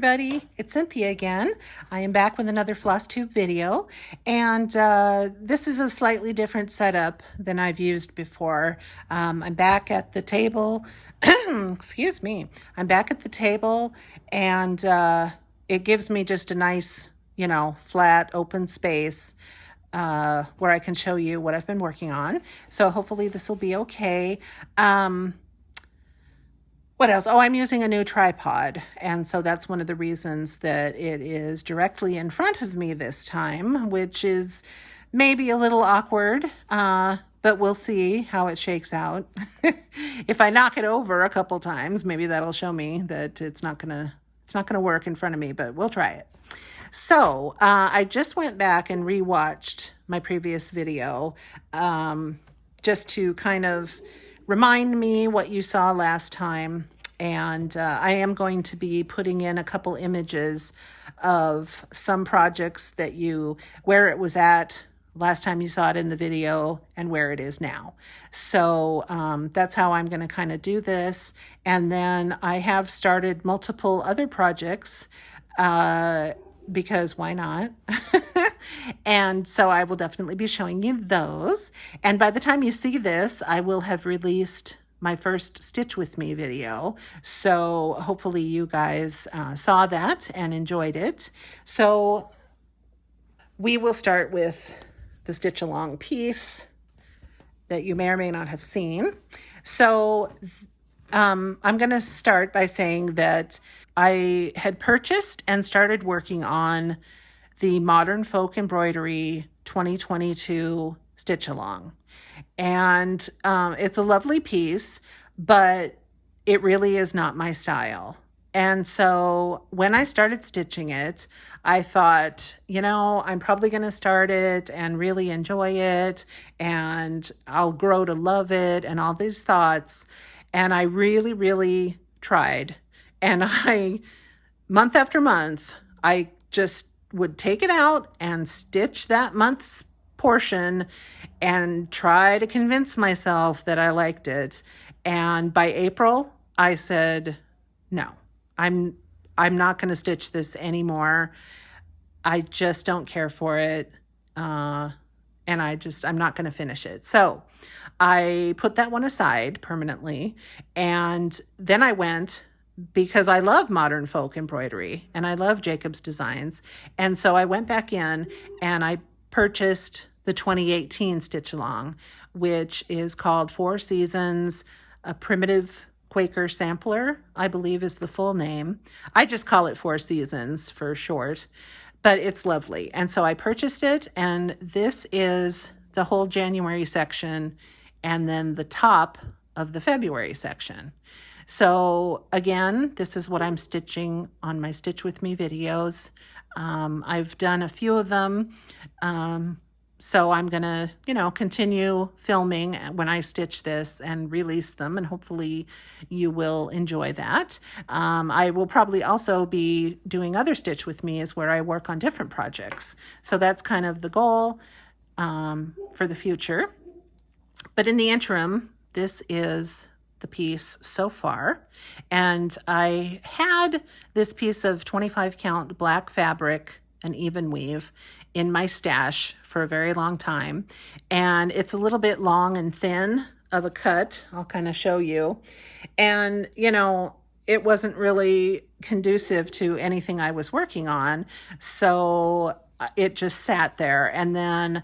everybody, it's Cynthia again. I am back with another FlossTube video, and this is a slightly different setup than I've used before. I'm back at the table, excuse me, I'm back at the table, and it gives me just a nice, flat open space where I can show you what I've been working on. So hopefully this will be okay. What else? Oh, I'm using a new tripod. And so that's one of the reasons that it is directly in front of me this time, which is maybe a little awkward, but we'll see how it shakes out. If I knock it over a couple times, maybe that'll show me that it's not gonna work in front of me, but we'll try it. So I just went back and rewatched my previous video just to kind of remind me what you saw last time. And I am going to be putting in a couple images of some projects that where it was at last time you saw it in the video and where it is now. So that's how I'm going to kind of do this. And then I have started multiple other projects because why not? And so I will definitely be showing you those. And by the time you see this, I will have released my first Stitch With Me video. So hopefully you guys saw that and enjoyed it. So we will start with the stitch along piece that you may or may not have seen. So I'm going to start by saying that I had purchased and started working on the Modern Folk Embroidery 2022 Stitch Along. And it's a lovely piece, but it really is not my style. And so when I started stitching it, I thought, I'm probably going to start it and really enjoy it, and I'll grow to love it, and all these thoughts. And I really, really tried. And month after month, I just would take it out and stitch that month's portion and try to convince myself that I liked it. And by April, I said, no, I'm not going to stitch this anymore. I just don't care for it. And I'm not going to finish it. So I put that one aside permanently. And then I went, because I love modern folk embroidery and I love Jacob's designs. And so I went back in and I purchased the 2018 Stitch Along, which is called Four Seasons, a primitive Quaker sampler, I believe is the full name. I just call it Four Seasons for short, but it's lovely. And so I purchased it, and this is the whole January section and then the top of the February section. So again, this is what I'm stitching on my Stitch With Me videos. I've done a few of them. So I'm going to, continue filming when I stitch this and release them, and hopefully you will enjoy that. I will probably also be doing other Stitch With Me's where I work on different projects. So that's kind of the goal for the future. But in the interim, this is the piece so far. And I had this piece of 25 count black fabric and even weave in my stash for a very long time. And it's a little bit long and thin of a cut. I'll kind of show you. And, it wasn't really conducive to anything I was working on. So it just sat there. And then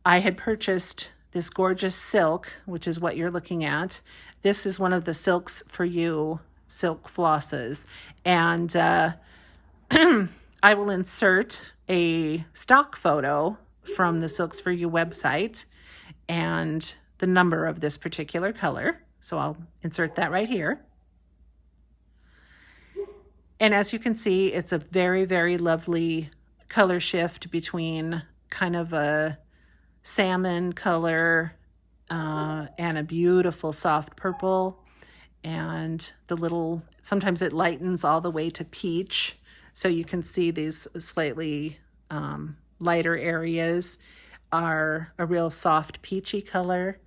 I had purchased this gorgeous silk, which is what you're looking at. This is one of the Silks for You silk flosses. And I will insert a stock photo from the Silks for You website and the number of this particular color. So I'll insert that right here. And as you can see, it's a very, very lovely color shift between kind of a salmon color and a beautiful soft purple. And sometimes it lightens all the way to peach. So you can see these slightly lighter areas are a real soft peachy color.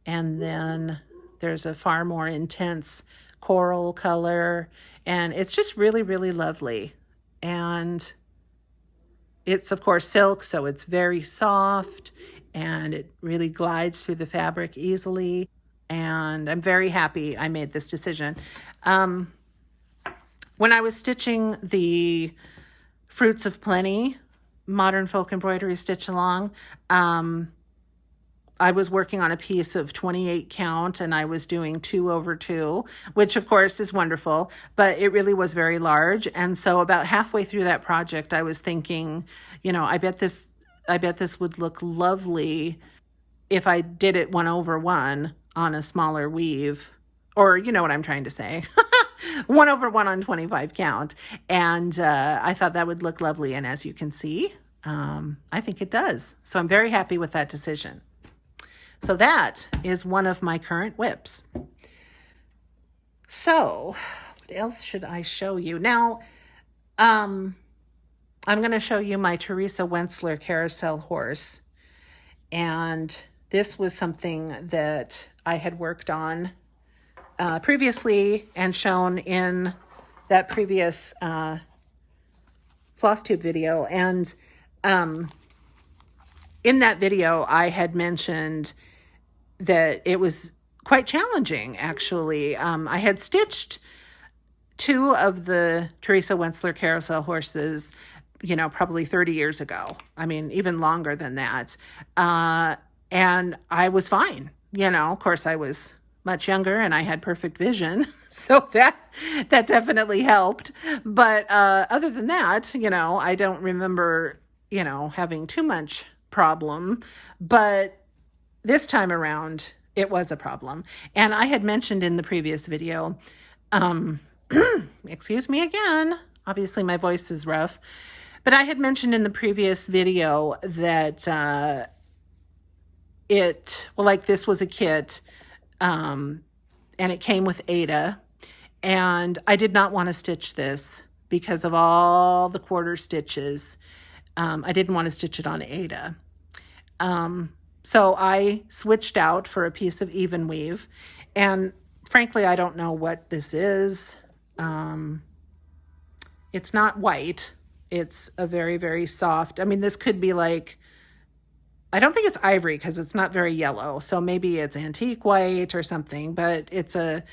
And then there's a far more intense coral color. And it's just really, really lovely. and it's of course silk, so it's very soft and it really glides through the fabric easily. And I'm very happy I made this decision. When I was stitching the Fruits of Plenty Modern Folk Embroidery Stitch Along, I was working on a piece of 28 count and I was doing 2/2, which of course is wonderful, but it really was very large. And so about halfway through that project, I was thinking, you know, I bet this would look lovely if I did it 1/1 on a smaller weave, or you know what I'm trying to say. 1/1 on 25 count. And I thought that would look lovely. And as you can see, I think it does. So I'm very happy with that decision. So that is one of my current WIPs. So what else should I show you? Now, I'm going to show you my Teresa Wentzler Carousel Horse. And this was something that I had worked on previously and shown in that previous FlossTube video. And in that video, I had mentioned that it was quite challenging, actually. I had stitched 2 of the Teresa Wentzler Carousel Horses, you know, probably 30 years ago. I mean, even longer than that. And I was fine. You know, of course, I was much younger and I had perfect vision. So that definitely helped. But other than that, you know, I don't remember, you know, having too much problem. But this time around, it was a problem. And I had mentioned in the previous video, excuse me again, obviously my voice is rough, but I had mentioned in the previous video that this was a kit, and it came with Ada, and I did not want to stitch this because of all the quarter stitches. I didn't want to stitch it on Ada. So I switched out for a piece of even weave, and frankly, I don't know what this is. It's not white. It's a very, very soft. I mean, this could be like, I don't think it's ivory because it's not very yellow. So maybe it's antique white or something, but it's a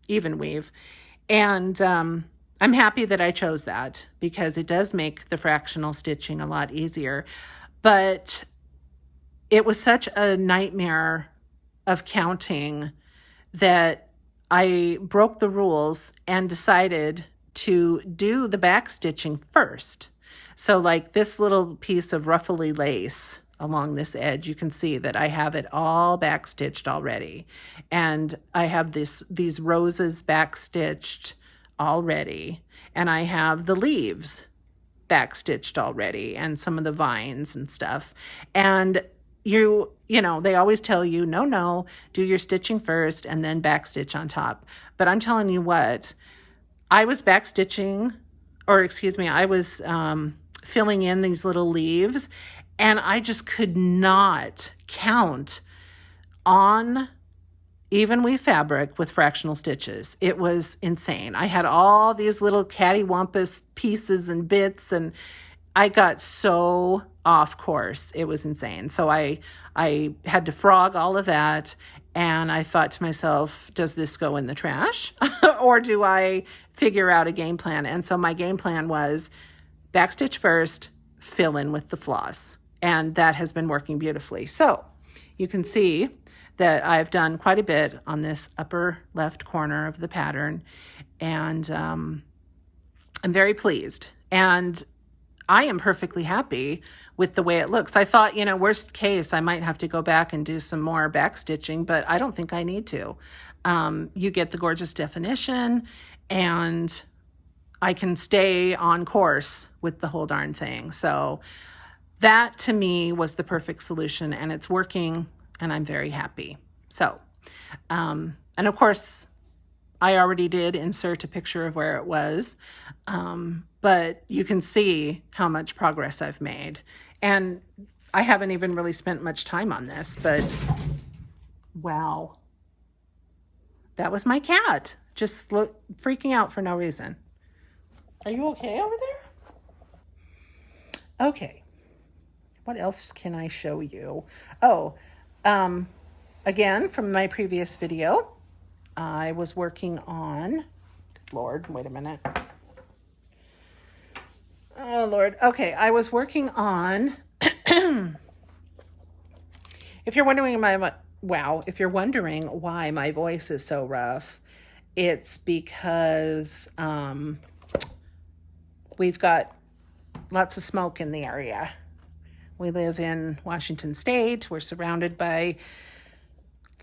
even weave. And I'm happy that I chose that because it does make the fractional stitching a lot easier. But it was such a nightmare of counting that I broke the rules and decided to do the back stitching first. So like this little piece of ruffly lace along this edge, you can see that I have it all back stitched already. And I have these roses back stitched already. And I have the leaves back stitched already and some of the vines and stuff. And you know, they always tell you, no, do your stitching first and then back stitch on top. But I'm telling you what, I was back stitching, or excuse me, I was filling in these little leaves, and I just could not count on even weave fabric with fractional stitches. It was insane. I had all these little cattywampus pieces and bits, and I got so off course. It was insane. So I had to frog all of that. And I thought to myself, does this go in the trash or do I figure out a game plan? And so my game plan was backstitch first, fill in with the floss. And that has been working beautifully. So you can see that I've done quite a bit on this upper left corner of the pattern. And I'm very pleased. And I am perfectly happy with the way it looks. I thought, you know, worst case, I might have to go back and do some more back stitching, but I don't think I need to. You get the gorgeous definition, and I can stay on course with the whole darn thing. So that to me was the perfect solution, and it's working, and I'm very happy. So, and of course, I already did insert a picture of where it was, but you can see how much progress I've made. And I haven't even really spent much time on this, but wow. That was my cat, just freaking out for no reason. Are you okay over there? Okay. What else can I show you? Oh, again, from my previous video, I was working on, good Lord, wait a minute. Oh, Lord. Okay, I was working on, if you're wondering if you're wondering why my voice is so rough, it's because we've got lots of smoke in the area. We live in Washington State. We're surrounded by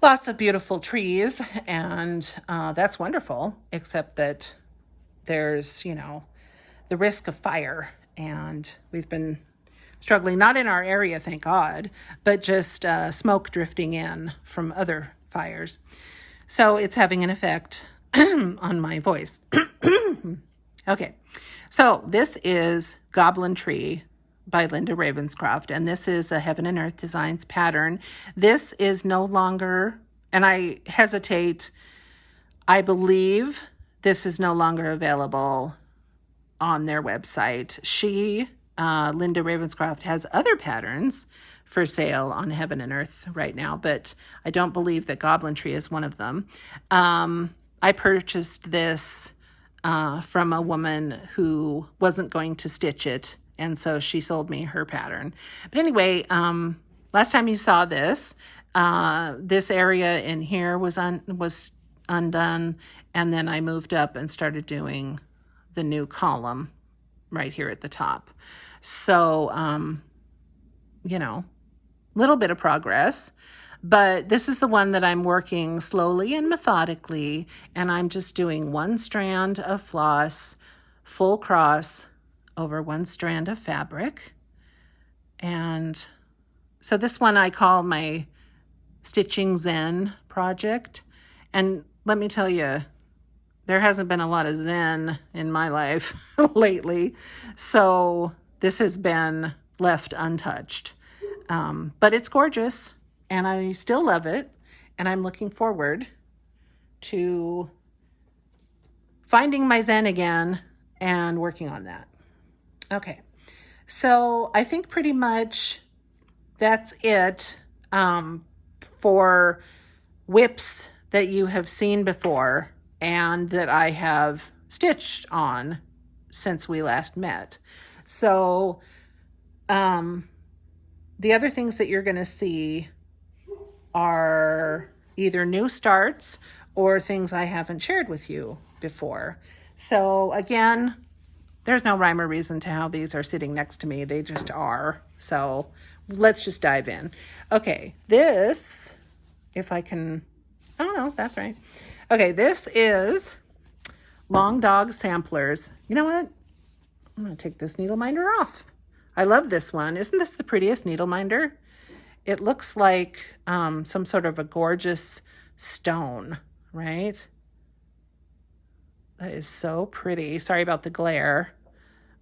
lots of beautiful trees, and that's wonderful, except that there's, the risk of fire, and we've been struggling, not in our area, thank God, but just smoke drifting in from other fires. So it's having an effect on my voice. Okay, so this is Goblin Tree by Linda Ravenscroft, and this is a Heaven and Earth Designs pattern. This is no longer, and I hesitate, I believe this is no longer available on their website. Linda Ravenscroft, has other patterns for sale on Heaven and Earth right now, but I don't believe that Goblin Tree is one of them. I purchased this from a woman who wasn't going to stitch it, and so she sold me her pattern. But anyway, last time you saw this, this area in here was undone, and then I moved up and started doing the new column right here at the top. So, little bit of progress, but this is the one that I'm working slowly and methodically, and I'm just doing one strand of floss, full cross over one strand of fabric. And so this one I call my Stitching Zen project. And let me tell you, there hasn't been a lot of zen in my life lately. So this has been left untouched. But it's gorgeous, and I still love it, and I'm looking forward to finding my zen again and working on that. Okay, so I think pretty much that's it for WIPs that you have seen before and that I have stitched on since we last met. So the other things that you're going to see are either new starts or things I haven't shared with you before. So again, there's no rhyme or reason to how these are sitting next to me. They just are. So let's just dive in. Okay, this, if I can, oh no, that's right. Okay, this is Long Dog Samplers. You know what? I'm going to take this needle minder off. I love this one. Isn't this the prettiest needle minder? It looks like some sort of a gorgeous stone, right? That is so pretty. Sorry about the glare.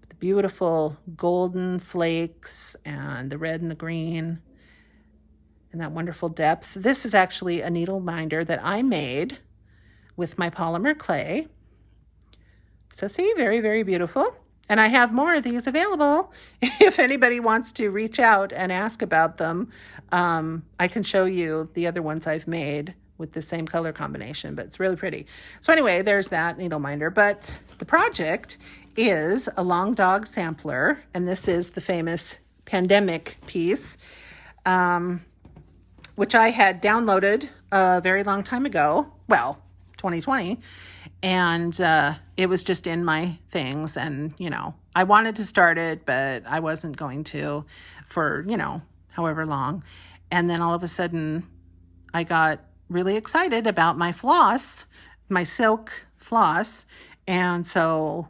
The beautiful golden flakes and the red and the green and that wonderful depth. This is actually a needle minder that I made with my polymer clay. So see, very, very beautiful. And I have more of these available. If anybody wants to reach out and ask about them, I can show you the other ones I've made with the same color combination, but it's really pretty. So anyway, there's that needle minder. But the project is a Long Dog Sampler, and this is the famous pandemic piece, which I had downloaded a very long time ago, well, 2020, and it was just in my things, and, I wanted to start it, but I wasn't going to for, however long. And then all of a sudden, I got really excited about my floss, my silk floss, and so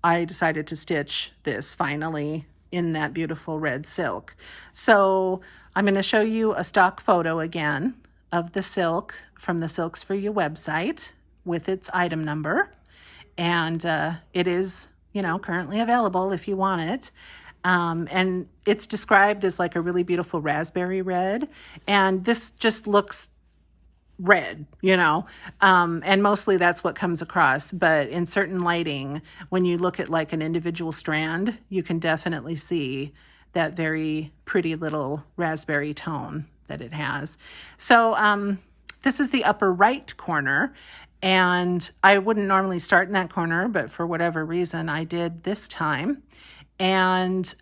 I decided to stitch this finally in that beautiful red silk. So I'm going to show you a stock photo again of the silk from the Silks For You website with its item number. And it is, currently available if you want it. And it's described as like a really beautiful raspberry red. And this just looks red, and mostly that's what comes across. But in certain lighting, when you look at like an individual strand, you can definitely see that very pretty little raspberry tone that it has. So this is the upper right corner, and I wouldn't normally start in that corner, but for whatever reason I did this time. And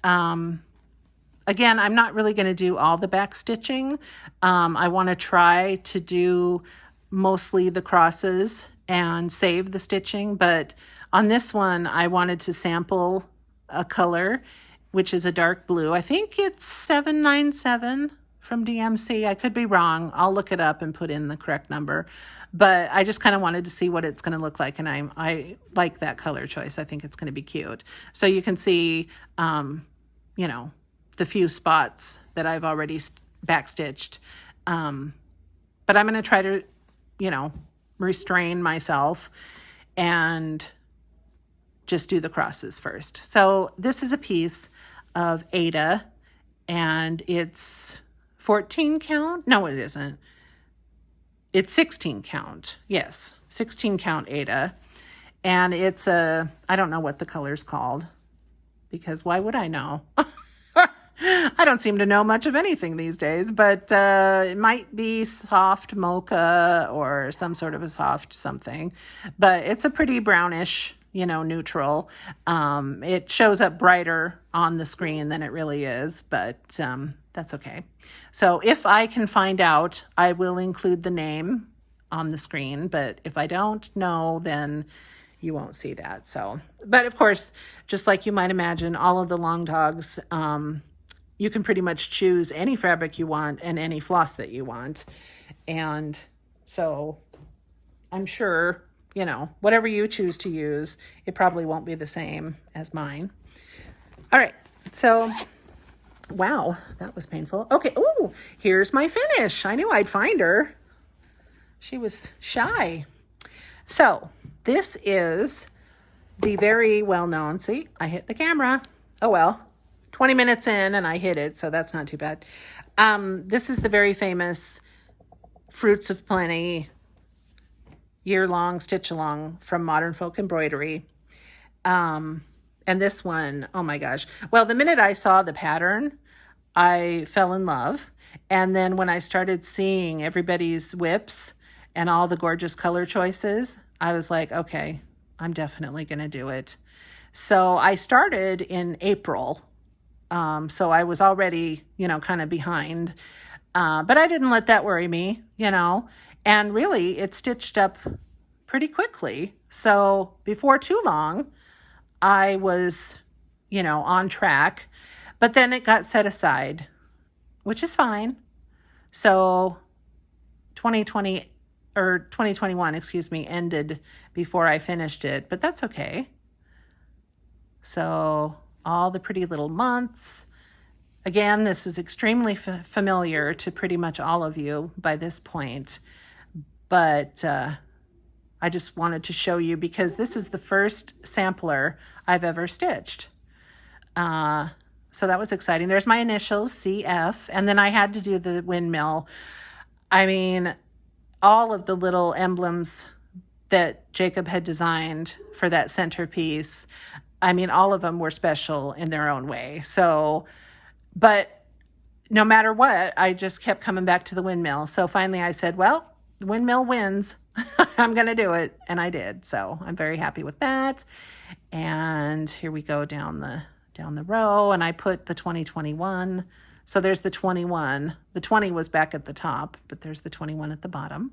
again, I'm not really going to do all the back stitching. I want to try to do mostly the crosses and save the stitching, but on this one I wanted to sample a color, which is a dark blue. I think it's 797 from DMC. I could be wrong. I'll look it up and put in the correct number. But I just kind of wanted to see what it's going to look like, and I like that color choice. I think it's going to be cute. So you can see, the few spots that I've already backstitched. But I'm going to try to, restrain myself and just do the crosses first. So this is a piece of Ada, and it's 14 count. No, it isn't. It's 16 count. Yes, 16 count Ada. And it's I don't know what the color's called, because why would I know? I don't seem to know much of anything these days, but it might be soft mocha or some sort of a soft something. But it's a pretty brownish, neutral. It shows up brighter on the screen than it really is, but that's okay. So if I can find out, I will include the name on the screen, but if I don't know, then you won't see that. So, but of course, just like you might imagine, all of the long dogs, you can pretty much choose any fabric you want and any floss that you want. And so I'm sure, whatever you choose to use, it probably won't be the same as mine. All right. So, wow, that was painful. Okay. Ooh, here's my finish. I knew I'd find her. She was shy. So this is the very well-known, see, I hit the camera. Oh, well, 20 minutes in and I hit it, so that's not too bad. This is the very famous Fruits of Plenty year-long stitch-along from Modern Folk Embroidery. And this one, oh my gosh. Well, the minute I saw the pattern, I fell in love. And then when I started seeing everybody's WIPs and all the gorgeous color choices, I was like, okay, I'm definitely going to do it. So I started in April. So I was already, kind of behind. But I didn't let that worry me, and really it stitched up pretty quickly. So before too long, I was, on track, but then it got set aside, which is fine. So 2021, ended before I finished it, but that's okay. So all the pretty little months. Again, this is extremely familiar to pretty much all of you by this point, but I just wanted to show you because this is the first sampler I've ever stitched. So that was exciting. There's my initials, CF, and then I had to do the windmill. I mean, all of the little emblems that Jacob had designed for that centerpiece, I mean, all of them were special in their own way. So, but no matter what, I just kept coming back to the windmill. So finally I said, well, the windmill wins. I'm going to do it. And I did. So I'm very happy with that. And here we go down the row, and I put the 2021. So there's the 21. The 20 was back at the top, but there's the 21 at the bottom.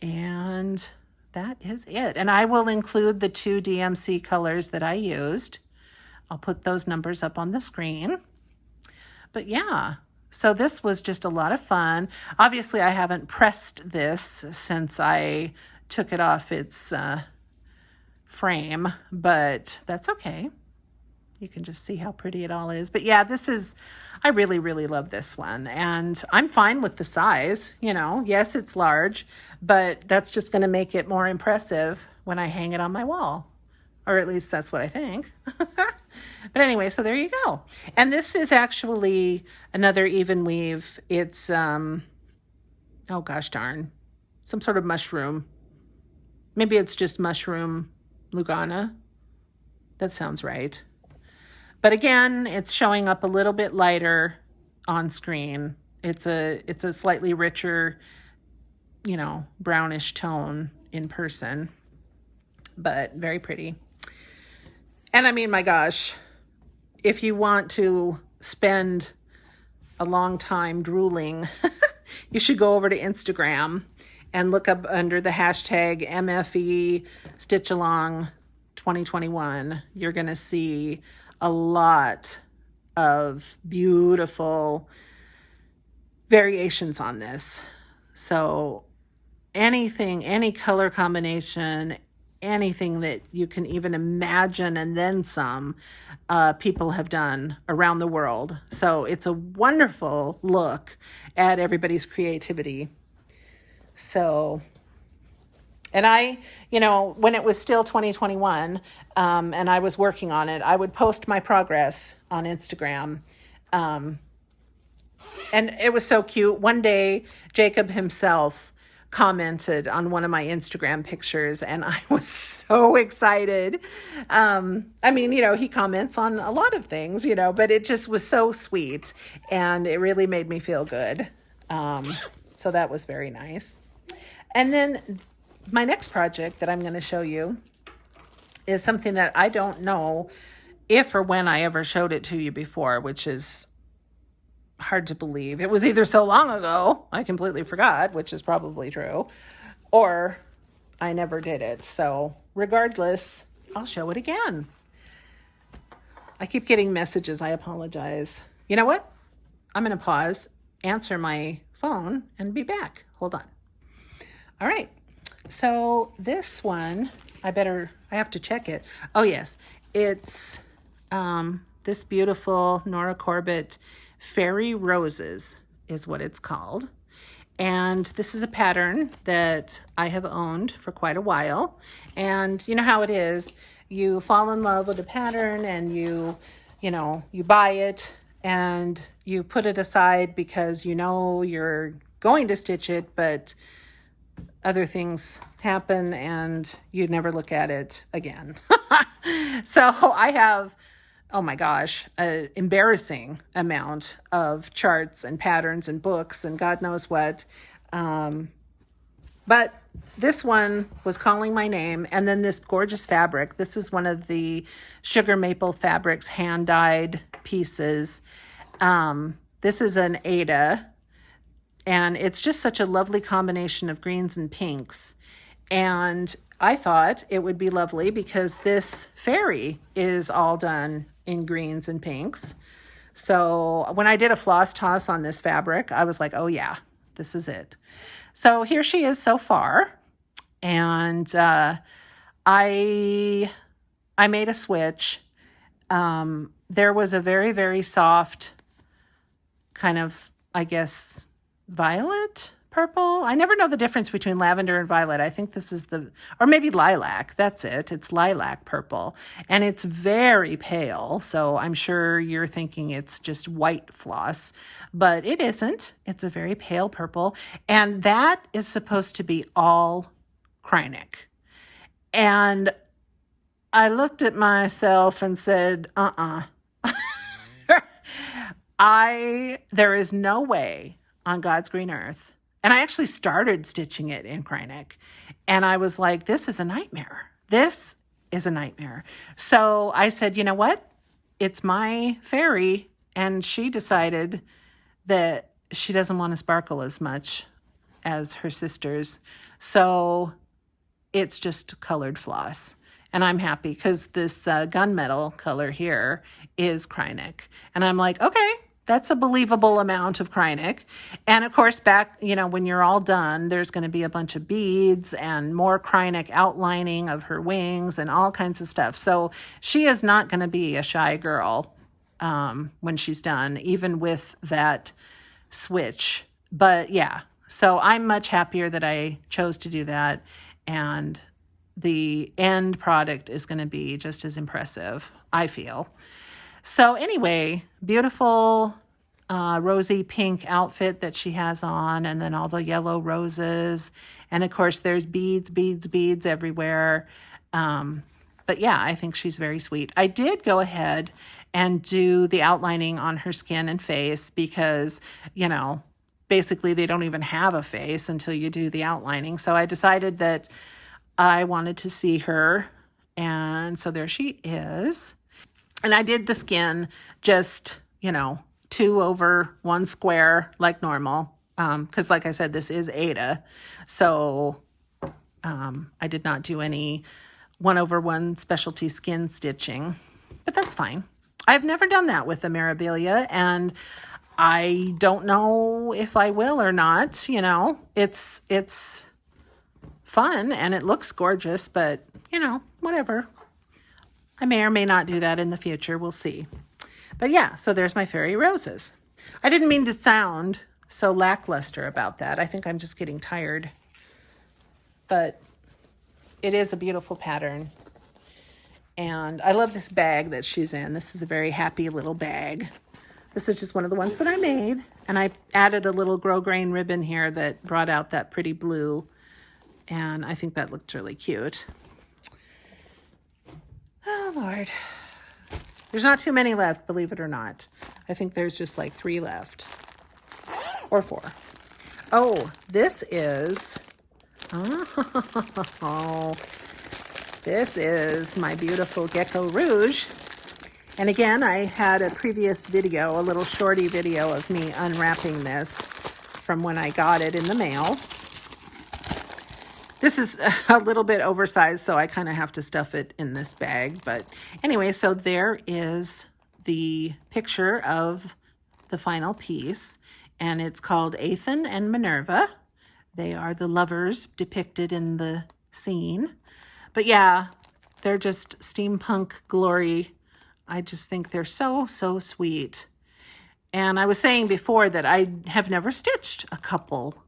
And that is it. And I will include the 2 DMC colors that I used. I'll put those numbers up on the screen. But yeah, so this was just a lot of fun. Obviously, I haven't pressed this since I took it off its frame, but that's okay. You can just see how pretty it all is. But yeah, I really, really love this one. And I'm fine with the size, Yes, it's large, but that's just going to make it more impressive when I hang it on my wall. Or at least that's what I think. But anyway, so there you go. And this is actually another even weave. It's, oh gosh darn. some sort of mushroom. Maybe it's just mushroom Lugana. That sounds right. But again, it's showing up a little bit lighter on screen. It's a slightly richer, brownish tone in person, but very pretty. And I mean, my gosh, if you want to spend a long time drooling, you should go over to Instagram and look up under the hashtag MFE Stitch Along 2021. You're going to see a lot of beautiful variations on this. So anything, any color combination, anything that you can even imagine and then some, people have done around the world. So it's a wonderful look at everybody's creativity. So, and I, when it was still 2021, and I was working on it, I would post my progress on Instagram. And it was so cute. One day, Jacob himself commented on one of my Instagram pictures, and I was so excited. He comments on a lot of things, but it just was so sweet, and it really made me feel good. So that was very nice. And then my next project that I'm going to show you is something that I don't know if or when I ever showed it to you before, which is hard to believe. It was either so long ago, I completely forgot, which is probably true, or I never did it. So regardless, I'll show it again. I keep getting messages. I apologize. You know what? I'm going to pause, answer my phone, and be back. Hold on. All right. So this one, I have to check it. Oh, yes. It's this beautiful Nora Corbett Fairy Roses is what it's called. And this is a pattern that I have owned for quite a while. And you know how it is. You fall in love with a pattern and you buy it and you put it aside because you're going to stitch it, but other things happen and you never look at it again. So I have, oh my gosh, an embarrassing amount of charts and patterns and books and God knows what. But this one was calling my name. And then this gorgeous fabric. This is one of the Sugar Maple Fabrics hand-dyed pieces. This is an Ada. And it's just such a lovely combination of greens and pinks. And I thought it would be lovely because this fairy is all done in greens and pinks. So when I did a floss toss on this fabric, I was like, oh yeah, this is it. So here she is so far. And I made a switch. There was a very, very soft kind of, I guess, violet purple. I never know the difference between lavender and violet. I think this is or maybe lilac. That's it. It's lilac purple. And it's very pale. So I'm sure you're thinking it's just white floss, but it isn't. It's a very pale purple. And that is supposed to be all Kreinik. And I looked at myself and said, there is no way on God's green earth. And I actually started stitching it in Kreinik. And I was like, this is a nightmare. This is a nightmare. So I said, you know what? It's my fairy. And she decided that she doesn't want to sparkle as much as her sisters. So it's just colored floss. And I'm happy because this gunmetal color here is Kreinik. And I'm like, okay, that's a believable amount of Kreinik. And of course, back, when you're all done, there's going to be a bunch of beads and more Kreinik outlining of her wings and all kinds of stuff. So she is not going to be a shy girl when she's done, even with that switch. But yeah, so I'm much happier that I chose to do that. And the end product is going to be just as impressive, I feel. So anyway, beautiful rosy pink outfit that she has on, and then all the yellow roses And of course, there's beads, beads, beads everywhere. But yeah, I think she's very sweet. I did go ahead and do the outlining on her skin and face because, you know, basically they don't even have a face until you do the outlining. So I decided that I wanted to see her. And so there she is. And I did the skin just, you know, 2 over 1 square like normal. Because like I said, this is Ada. So I did not do any 1 over 1 specialty skin stitching. But that's fine. I've never done that with the Mirabilia, and I don't know if I will or not. You know, it's fun and it looks gorgeous, but you know, whatever. I may or may not do that in the future. We'll see. But yeah, so there's my fairy roses. I didn't mean to sound so lackluster about that. I think I'm just getting tired. But it is a beautiful pattern. And I love this bag that she's in. This is a very happy little bag. This is just one of the ones that I made. And I added a little grosgrain ribbon here that brought out that pretty blue. And I think that looked really cute. Oh, Lord. There's not too many left, believe it or not. I think there's just like 3 left. Or 4. Oh, this is... Oh, this is my beautiful Gecko Rouge. And again, I had a previous video, a little shorty video of me unwrapping this from when I got it in the mail. This is a little bit oversized, so I kind of have to stuff it in this bag. But anyway, so there is the picture of the final piece, and it's called Ethan and Minerva. They are the lovers depicted in the scene. But yeah, they're just Steampunk Glory. I just think they're so, so sweet. And I was saying before that I have never stitched a couple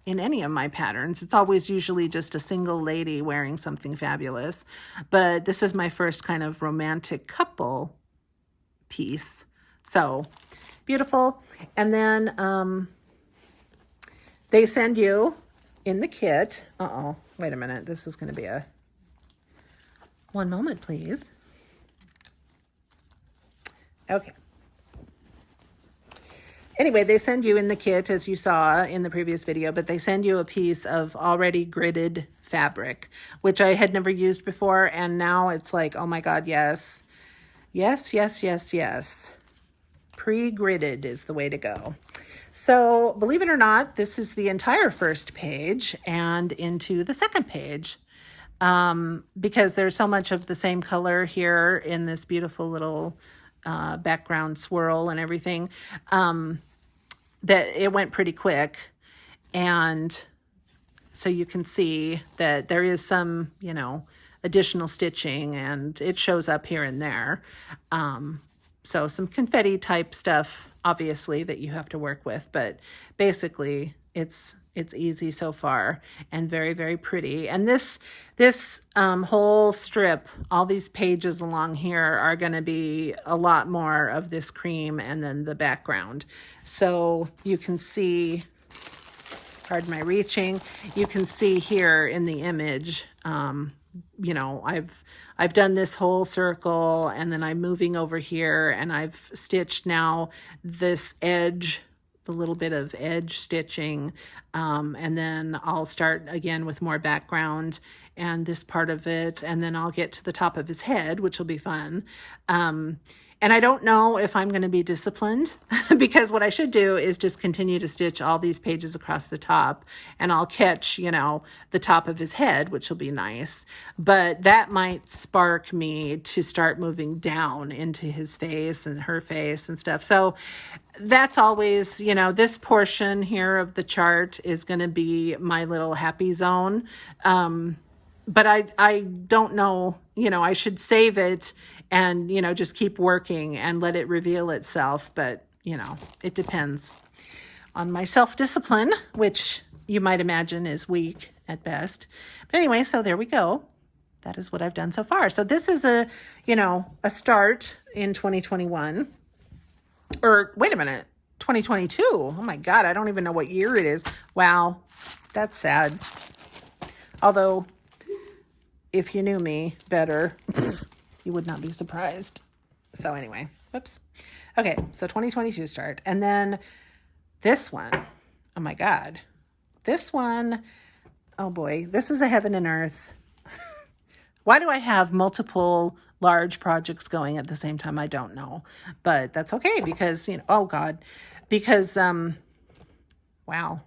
in any of my patterns. It's always usually just a single lady wearing something fabulous. But this is my first kind of romantic couple piece. So beautiful. And then they send you in the kit. Uh-oh, wait a minute. This is going to be a... One moment, please. Okay. Anyway, they send you in the kit, as you saw in the previous video, but they send you a piece of already gridded fabric, which I had never used before, and now it's like, oh my God, yes. Yes, yes, yes, yes. Pre-gridded is the way to go. So, believe it or not, this is the entire first page and into the second page. Because there's so much of the same color here in this beautiful little background swirl and everything, that it went pretty quick. And so you can see that there is some, you know, additional stitching, and it shows up here and there. So some confetti type stuff, obviously, that you have to work with, but basically it's easy so far and very, very pretty. And this whole strip, all these pages along here are going to be a lot more of this cream and then the background. So you can see, pardon my reaching, you can see here in the image, you know, I've done this whole circle, and then I'm moving over here, and I've stitched now this edge, the little bit of edge stitching, and then I'll start again with more background and this part of it, and then I'll get to the top of his head, which will be fun. And I don't know if I'm going to be disciplined because what I should do is just continue to stitch all these pages across the top, and I'll catch, you know, the top of his head, which will be nice. But that might spark me to start moving down into his face and her face and stuff. So that's always, you know, this portion here of the chart is going to be my little happy zone. But I don't know, you know, I should save it and, you know, just keep working and let it reveal itself. But, you know, it depends on my self-discipline, which you might imagine is weak at best. But anyway, so there we go. That is what I've done so far. So this is a, you know, a start in 2021. Or wait a minute, 2022. Oh my God, I don't even know what year it is. Wow, that's sad. Although, if you knew me better, you would not be surprised. So anyway, whoops. Okay, so 2022 start. And then this one, oh my God. This one, oh boy, this is a heaven and earth. Why do I have multiple large projects going at the same time? I don't know, but that's okay because, oh God, because, wow,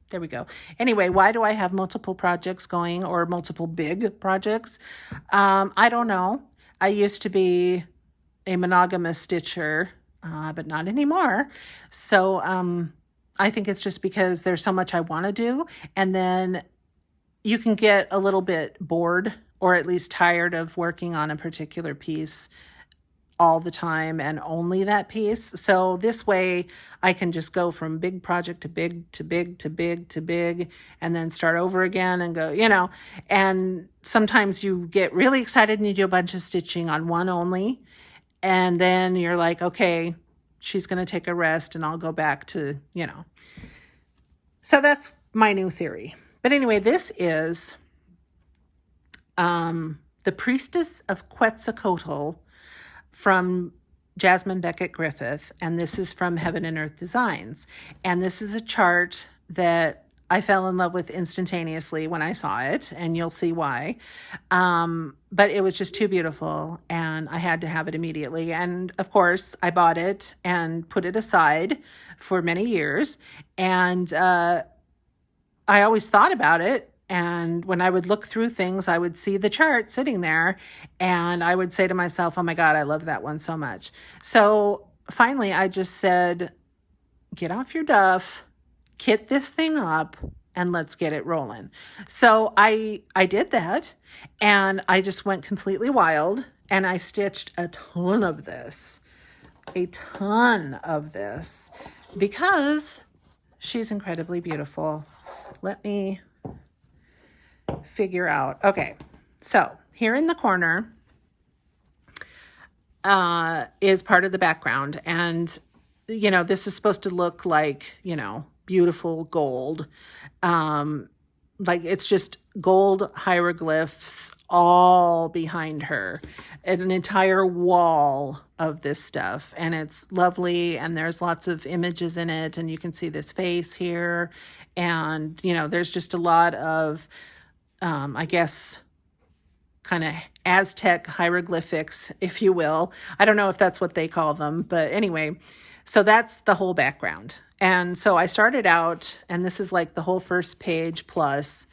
there we go. Anyway, why do I have multiple projects going or multiple big projects? I don't know. I used to be a monogamous stitcher, but not anymore. So, I think it's just because there's so much I want to do. And then you can get a little bit bored or at least tired of working on a particular piece all the time and only that piece. So this way I can just go from big project to big, to big, to big, to big, and then start over again and go, and sometimes you get really excited and you do a bunch of stitching on one only. And then you're like, okay, she's going to take a rest and I'll go back to, So that's my new theory. But anyway, this is the Priestess of Quetzalcoatl from Jasmine Beckett Griffith. And this is from Heaven and Earth Designs. And this is a chart that I fell in love with instantaneously when I saw it, and you'll see why. But it was just too beautiful, and I had to have it immediately. And of course, I bought it and put it aside for many years. And I always thought about it. And when I would look through things, I would see the chart sitting there, and I would say to myself, oh my God, I love that one so much. So finally, I just said, get off your duff, kit this thing up, and let's get it rolling. So I did that, and I just went completely wild, and I stitched a ton of this, because she's incredibly beautiful. Let me figure out. Okay, so here in the corner is part of the background, and this is supposed to look like beautiful gold, like it's just gold hieroglyphs all behind her, and an entire wall of this stuff, and it's lovely, and there's lots of images in it, and you can see this face here, and there's just a lot of I guess kind of Aztec hieroglyphics, if you will. I don't know if that's what they call them, but anyway, so that's the whole background. And so I started out, and this is like the whole first page plus.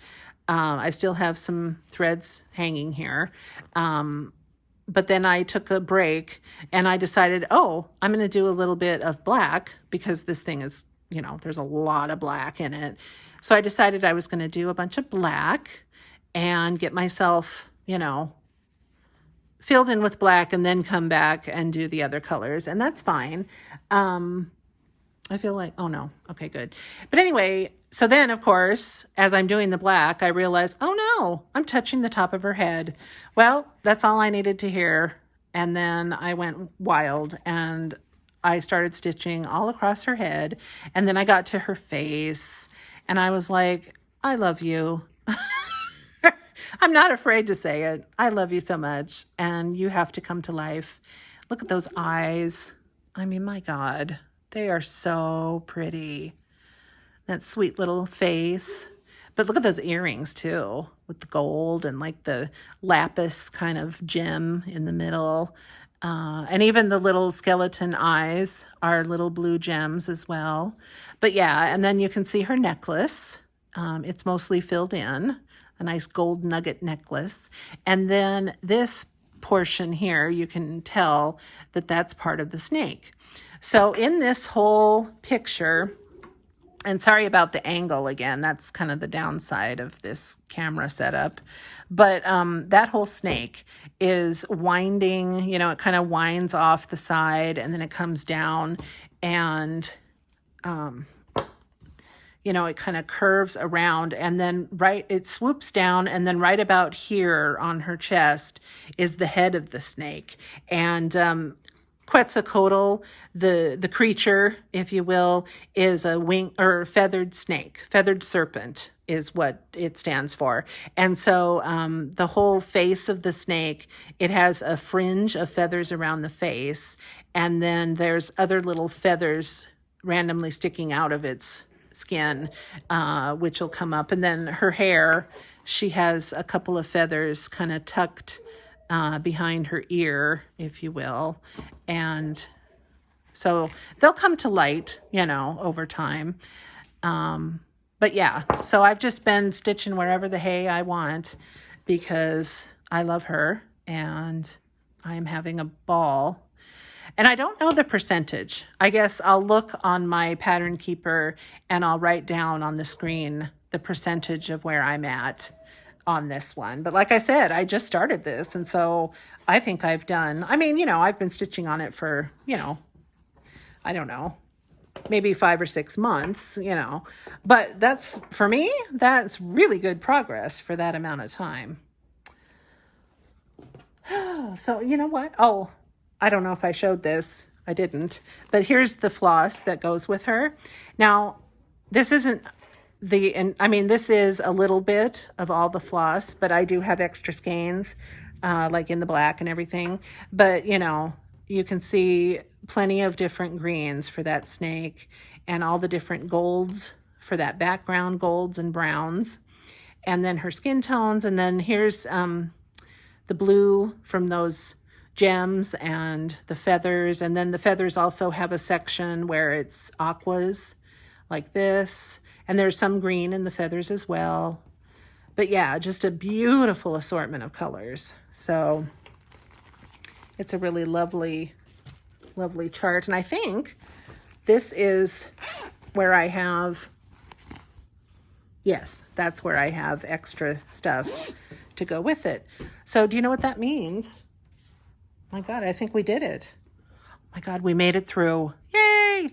I still have some threads hanging here. But then I took a break, and I decided, I'm going to do a little bit of black, because this thing is, there's a lot of black in it. So I decided I was going to do a bunch of black and get myself, filled in with black, and then come back and do the other colors. And that's fine. I feel like, oh no. Okay, good. But anyway, so then of course, as I'm doing the black, I realized, oh no, I'm touching the top of her head. Well, that's all I needed to hear. And then I went wild, and I started stitching all across her head. And then I got to her face, and I was like, I love you. I'm not afraid to say it. I love you so much, and you have to come to life. Look at those eyes. I mean, my God, they are so pretty. That sweet little face. But look at those earrings too, with the gold and like the lapis kind of gem in the middle. And even the little skeleton eyes are little blue gems as well. But yeah, and then you can see her necklace. It's mostly filled in. A nice gold nugget necklace. And then this portion here, you can tell that that's part of the snake. So in this whole picture, and sorry about the angle again, that's kind of the downside of this camera setup, but that whole snake is winding, it kind of winds off the side, and then it comes down, and it kind of curves around, and then it swoops down, and then right about here on her chest is the head of the snake. And Quetzalcoatl, the creature, if you will, is a wing or feathered snake. Feathered serpent is what it stands for. And so the whole face of the snake, it has a fringe of feathers around the face. And then there's other little feathers randomly sticking out of its skin, which will come up. And then her hair, she has a couple of feathers kind of tucked behind her ear, if you will. And so they'll come to light, you know, over time. But yeah, so I've just been stitching wherever the hay I want because I love her and I'm having a ball. And I don't know the percentage. I guess I'll look on my pattern keeper and I'll write down on the screen the percentage of where I'm at on this one. But like I said, I just started this. And so I think I've done, I mean, you know, I've been stitching on it for, you know, I don't know, maybe 5 or 6 months, you know, but that's, for me, that's really good progress for that amount of time. So you know what? Oh, I don't know if I showed this. I didn't, but here's the floss that goes with her. Now, this isn't I mean, this is a little bit of all the floss, but I do have extra skeins, like in the black and everything. But, you know, you can see plenty of different greens for that snake and all the different golds for that background, golds and browns. And then her skin tones. And then here's the blue from those gems and the feathers. And then the feathers also have a section where it's aquas like this. And there's some green in the feathers as well. But yeah, just a beautiful assortment of colors. So it's a really lovely, lovely chart. And I think this is where I have, yes, that's where I have extra stuff to go with it. So do you know what that means? My God, I think we did it. My God, we made it through. Yay!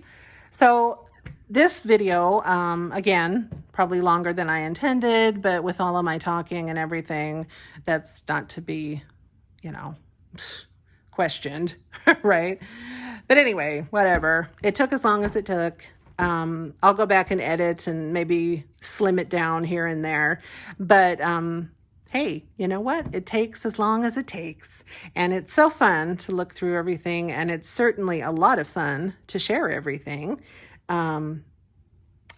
So this video, again, probably longer than I intended, but with all of my talking and everything, that's not to be, you know, questioned, right? But anyway, whatever. It took as long as it took. I'll go back and edit and maybe slim it down here and there. But hey, you know what? It takes as long as it takes. And it's so fun to look through everything. And it's certainly a lot of fun to share everything.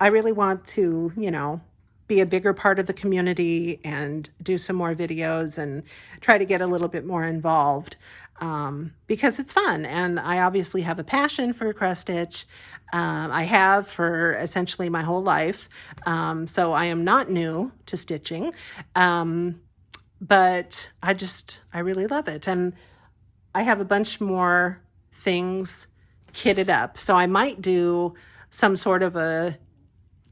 I really want to, you know, be a bigger part of the community and do some more videos and try to get a little bit more involved because it's fun. And I obviously have a passion for cross stitch. I have for essentially my whole life. So I am not new to stitching. But I really love it. And I have a bunch more things kitted up. So I might do some sort of a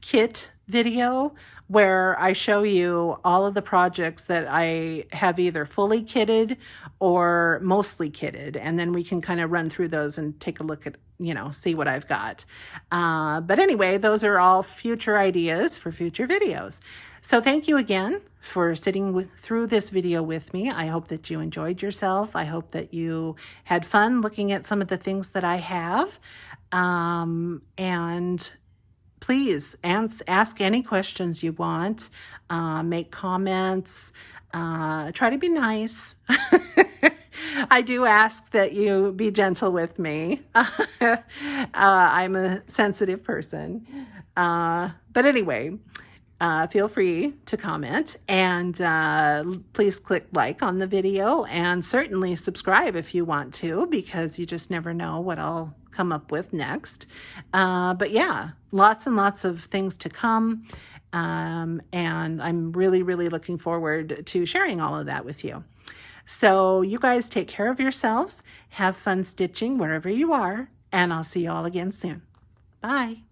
kit video where I show you all of the projects that I have either fully kitted or mostly kitted. And then we can kind of run through those and take a look at, you know, see what I've got. But anyway, those are all future ideas for future videos. So thank you again for sitting through this video with me. I hope that you enjoyed yourself. I hope that you had fun looking at some of the things that I have. And please ask any questions you want, make comments, try to be nice. I do ask that you be gentle with me. I'm a sensitive person. But anyway, feel free to comment and please click like on the video and certainly subscribe if you want to, because you just never know what I'll come up with next. But yeah, lots and lots of things to come. And I'm really, really looking forward to sharing all of that with you. So you guys take care of yourselves, have fun stitching wherever you are, and I'll see you all again soon. Bye.